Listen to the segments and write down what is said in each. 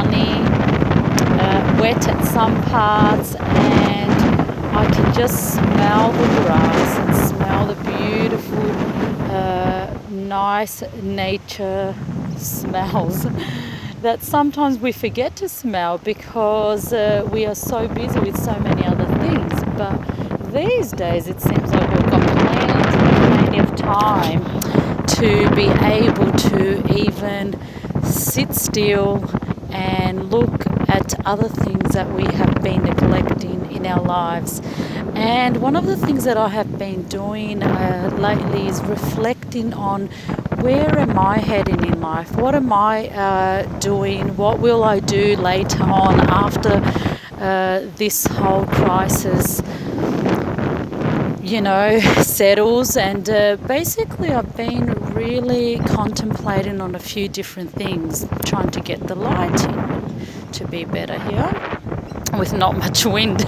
sunny, wet at some parts, and I can just smell the grass and smell the beautiful, nice nature smells that sometimes we forget to smell because we are so busy with so many other things. But these days it seems like we've got plenty of time to be able to even sit still and look at other things that we have been neglecting in our lives. And one of the things that I have been doing lately is reflecting on where am I heading in life? What am I doing? What will I do later on after this whole crisis settles? And basically I've been really contemplating on a few different things, trying to get the lighting to be better here with not much wind.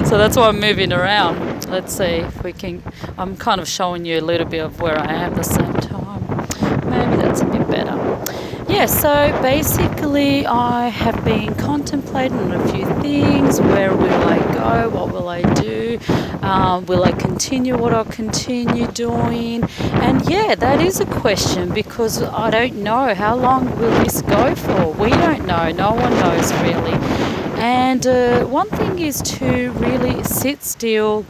So that's why I'm moving around. Let's see if we can. I'm kind of showing you a little bit of where I am at the same time. Maybe that's a bit better. Yeah, so basically I have been contemplating on a few things. Where will I go? What will I do? Will I continue what I'll continue doing? And yeah, that is a question because I don't know how long will this go for. We don't know. No one knows really. And one thing is to really sit still,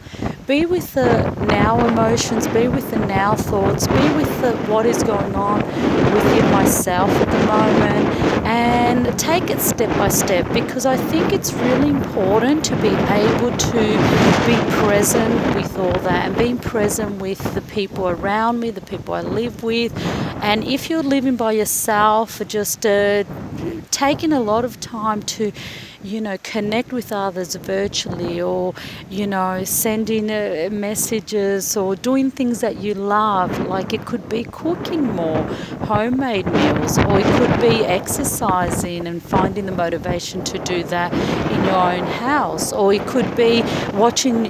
be with the now emotions, be with the now thoughts, be with what is going on within myself at the moment, and take it step by step, because I think it's really important to be able to be present with all that and being present with the people around me, the people I live with. And if you're living by yourself, just taking a lot of time to connect with others virtually, or sending messages, or doing things that you love. Like it could be cooking more homemade meals, or it could be exercising and finding the motivation to do that in your own house, or it could be watching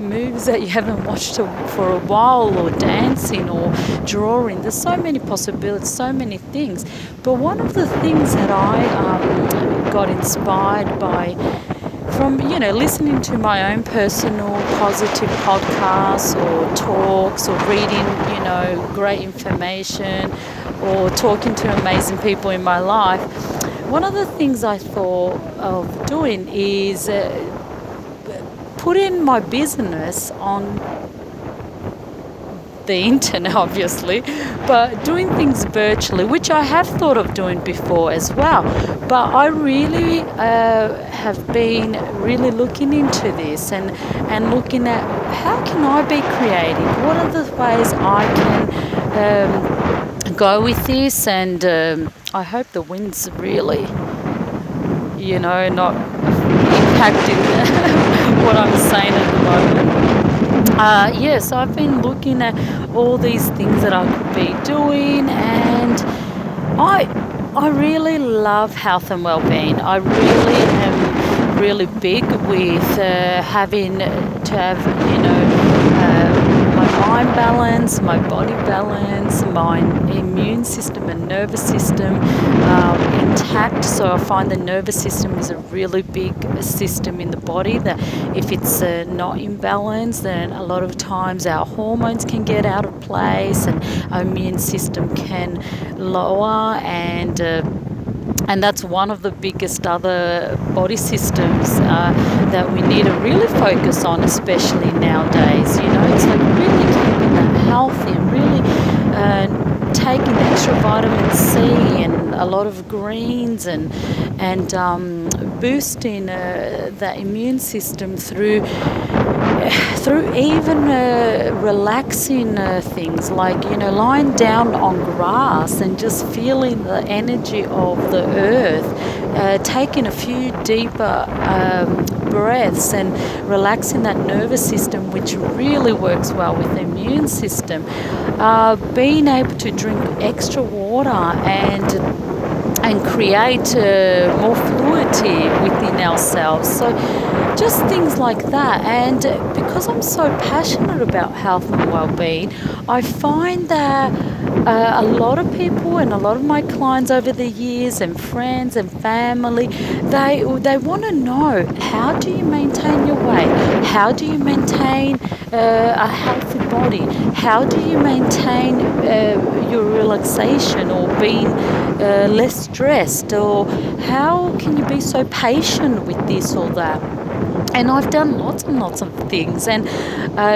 movies that you haven't watched for a while, or dancing, or drawing. There's so many possibilities, so many things. But one of the things that I got inspired by from listening to my own personal positive podcasts or talks, or reading great information, or talking to amazing people in my life, one of the things I thought of doing is putting my business on the internet, obviously, but doing things virtually, which I have thought of doing before as well. But I really have been really looking into this and looking at how can I be creative? What are the ways I can go with this? And I hope the wind's really, not impacting what I'm saying at the moment. Yes, I've been looking at all these things that I could be doing, and I really love health and well-being. I really am really big with having to have my mind balance, my body balance, my immune system and nervous system intact. So I find the nervous system is a really big system in the body, that if it's not in balance, then a lot of times our hormones can get out of place and our immune system can lower, and that's one of the biggest other body systems that we need to really focus on, especially nowadays. It's like really keeping that healthy and really taking extra vitamin C and a lot of greens, and boosting the immune system through even relaxing things like lying down on grass and just feeling the energy of the earth, taking a few deeper breaths and relaxing that nervous system, which really works well with the immune system, being able to drink extra water and create more fluidity within ourselves. So just things like that. And because I'm so passionate about health and well-being, I find that a lot of people and a lot of my clients over the years and friends and family, they want to know, how do you maintain your weight? How do you maintain a healthy body? How do you maintain your relaxation or being less stressed? Or how can you be so patient with this or that? And I've done lots and lots of things and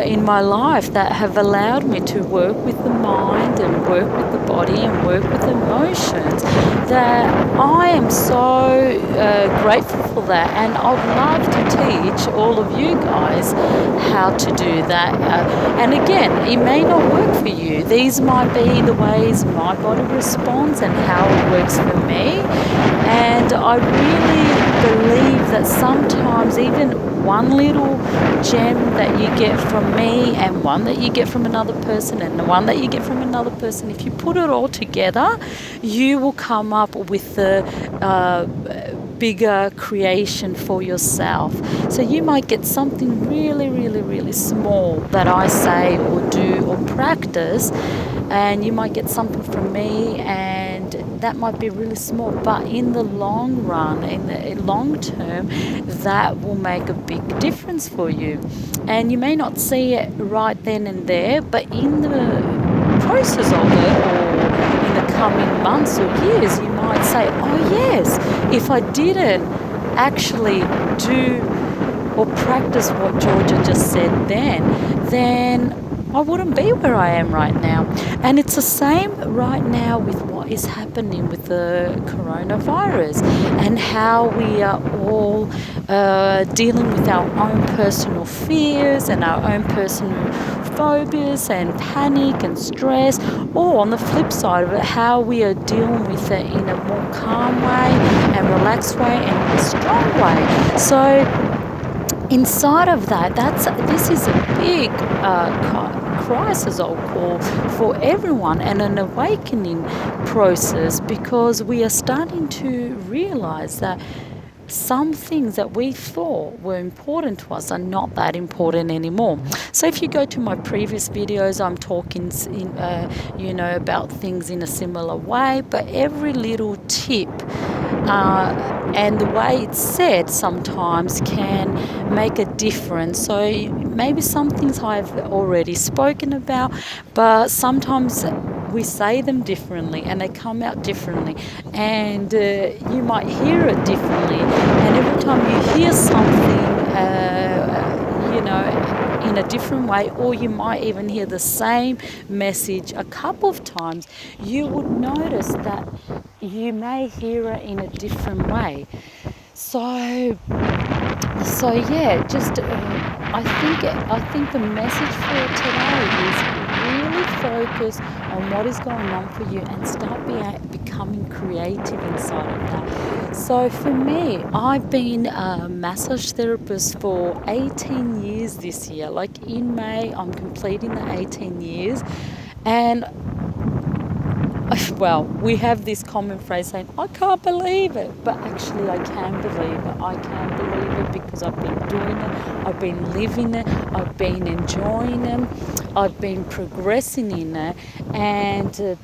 in my life that have allowed me to work with the mind and work with the body and work with emotions, that I am so grateful for that. And I'd love to teach all of you guys how to do that. And again, it may not work for you. These might be the ways my body responds and how it works for me. And I really believe that sometimes even one little gem that you get from me and one that you get from another person and the one that you get from another person, if you put it all together, you will come up with a bigger creation for yourself. So you might get something really, really, really small that I say or do or practice, and you might get something from me, and that might be really small, but in the long run, in the long term, that will make a big difference for you. And you may not see it right then and there, but in the process of it, or in the coming months or years, you might say, oh yes, if I didn't actually do or practice what Georgia just said then I wouldn't be where I am right now. And it's the same right now with what is happening with the coronavirus and how we are all dealing with our own personal fears and our own personal phobias and panic and stress, or on the flip side of it, how we are dealing with it in a more calm way and relaxed way and a strong way. So inside of that, this is a big crisis, I'll call, for everyone, and an awakening process, because we are starting to realize that some things that we thought were important to us are not that important anymore. So if you go to my previous videos, I'm talking about things in a similar way, but every little tip and the way it's said sometimes can make a difference. So maybe some things I've already spoken about, but sometimes we say them differently and they come out differently, and you might hear it differently, and every time you hear something in a different way, or you might even hear the same message a couple of times, you would notice that you may hear it in a different way. So yeah, just I think the message for today is really focus on what is going on for you and start becoming creative inside of that. So for me, I've been a massage therapist for 18 years this year. Like in May, I'm completing the 18 years, and well, we have this common phrase saying, I can't believe it, but actually I can believe it. I can believe it because I've been doing it, I've been living it, I've been enjoying it, I've been progressing in it. And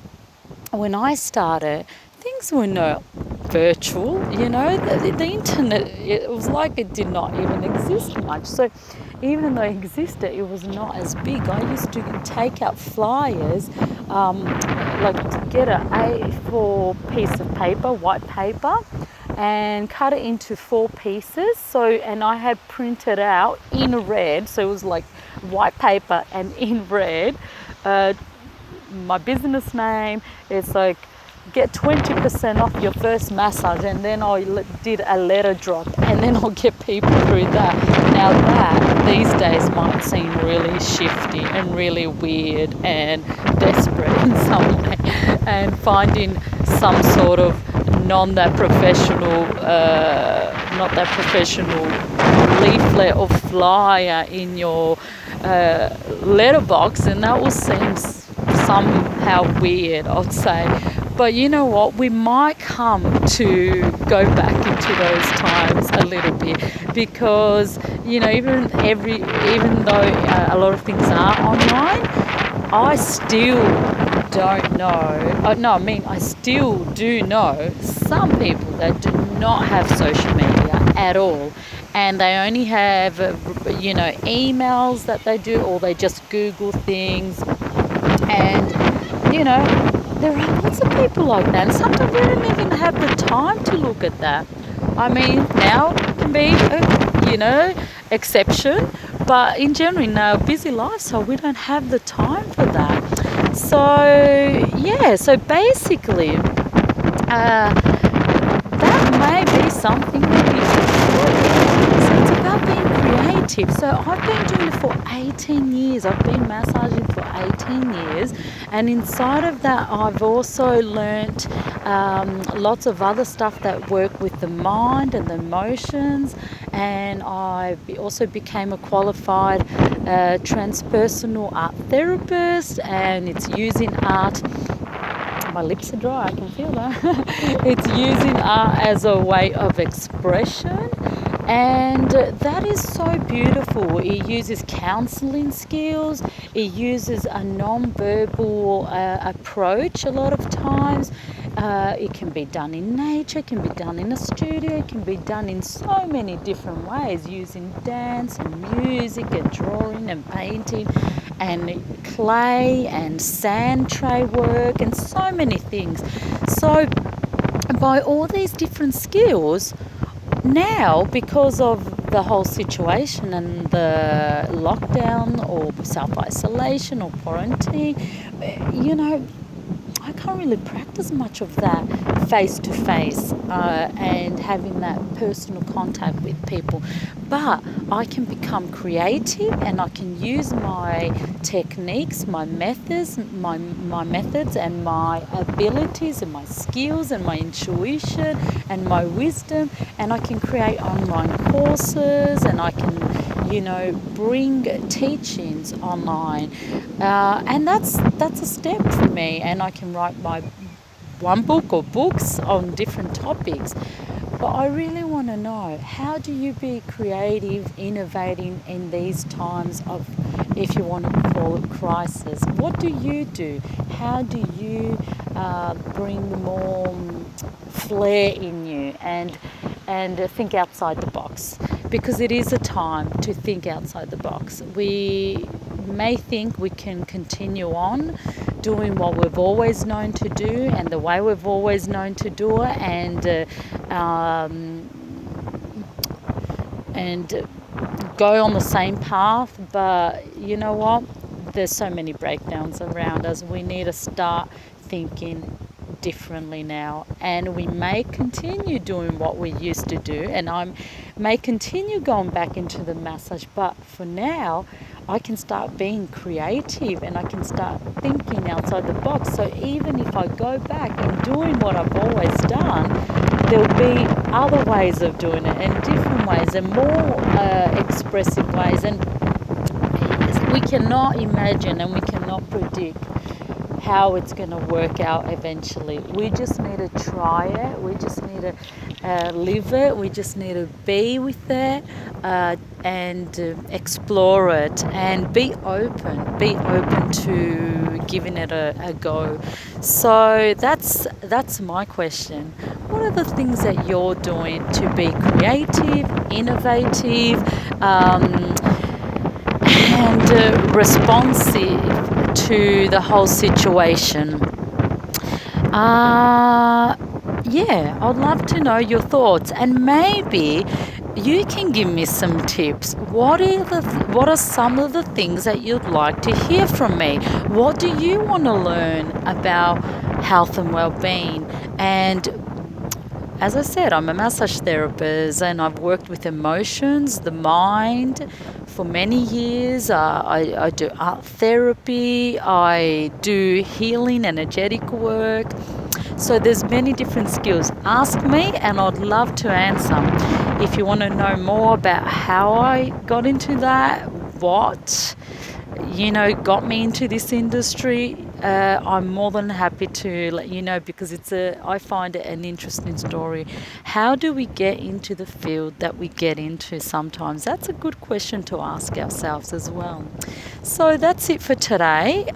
when I started, things were not virtual, the internet, it was like it did not even exist much. So even though it existed, it was not as big. I used to take out flyers, like to get an A4 piece of paper, white paper, and cut it into 4 pieces. So, and I had printed out in red, so it was like white paper and in red, my business name. It's like, get 20% off your first massage, and then I did a letter drop, and then I'll get people through that. Now that these days might seem really shifty and really weird and desperate in some way, and finding some sort of not that professional leaflet or flyer in your letterbox, and that will seem somehow weird, I'd say. But you know what? We might come to go back into those times a little bit because even though a lot of things are online, I still don't know. No, I mean I still do know some people that do not have social media at all, and they only have emails that they do, or they just Google things, and you know, there are lots of people like that. And sometimes we don't even have the time to look at that. I mean, now can be, exception, but in general, in our busy lifestyle, we don't have the time for that. So, yeah, so basically, that may be something that you should do. So it's about being creative. So I've been doing it for 18 years. I've been massaging for 18 years. And inside of that, I've also learnt lots of other stuff that work with the mind and the emotions. And I also became a qualified transpersonal art therapist, and it's using art. My lips are dry, I can feel that. It's using art as a way of expression, and that is so beautiful. It uses counseling skills, it uses a non-verbal approach a lot of times. It can be done in nature, it can be done in a studio, it can be done in so many different ways, using dance and music and drawing and painting and clay and sand tray work and so many things. So by all these different skills, now because of the whole situation and the lockdown or self-isolation or quarantine, I can't really practice much of that face to face and having that personal contact with people. But I can become creative, and I can use my techniques, my methods, my methods, and my abilities, and my skills, and my intuition, and my wisdom, and I can create online courses, and I can bring teachings online, and that's a step for me. And I can write my one book or books on different topics. But I really want to know, how do you be creative, innovating in these times of, if you want to call it crisis? What do you do? How do you bring more flair in you and think outside the box? Because it is a time to think outside the box. We may think we can continue on doing what we've always known to do and the way we've always known to do it, and go on the same path. But you know what? There's so many breakdowns around us. We need to start thinking differently now, and we may continue doing what we used to do, and I may continue going back into the massage, but for now I can start being creative and I can start thinking outside the box. So even if I go back and doing what I've always done, there'll be other ways of doing it, and different ways, and more expressive ways, and we cannot imagine and we cannot predict how it's going to work out eventually. We just need to try it. We just need to live it. We just need to be with it and explore it, and be open. Be open to giving it a go. So that's my question. What are the things that you're doing to be creative, innovative, and responsive to the whole situation? Yeah, I'd love to know your thoughts, and maybe you can give me some tips. What are some of the things that you'd like to hear from me? What do you want to learn about health and well-being? And as I said, I'm a massage therapist, and I've worked with emotions, the mind, for many years. I do art therapy, I do healing, energetic work. So there's many different skills. Ask me and I'd love to answer. If you want to know more about how I got into that, what got me into this industry, I'm more than happy to let you know, because I find it an interesting story. How do we get into the field that we get into sometimes? That's a good question to ask ourselves as well. So that's it for today.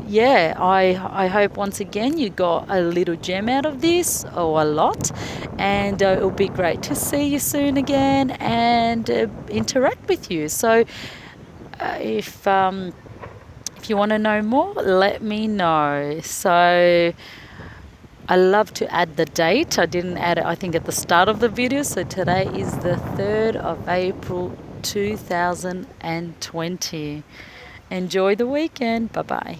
Yeah, I hope once again you got a little gem out of this, or a lot, and it'll be great to see you soon again and interact with you. So if you want to know more, let me know. So I love to add the date. I didn't add it, I think, at the start of the video. So today is the 3rd of April 2020. Enjoy the weekend. Bye bye.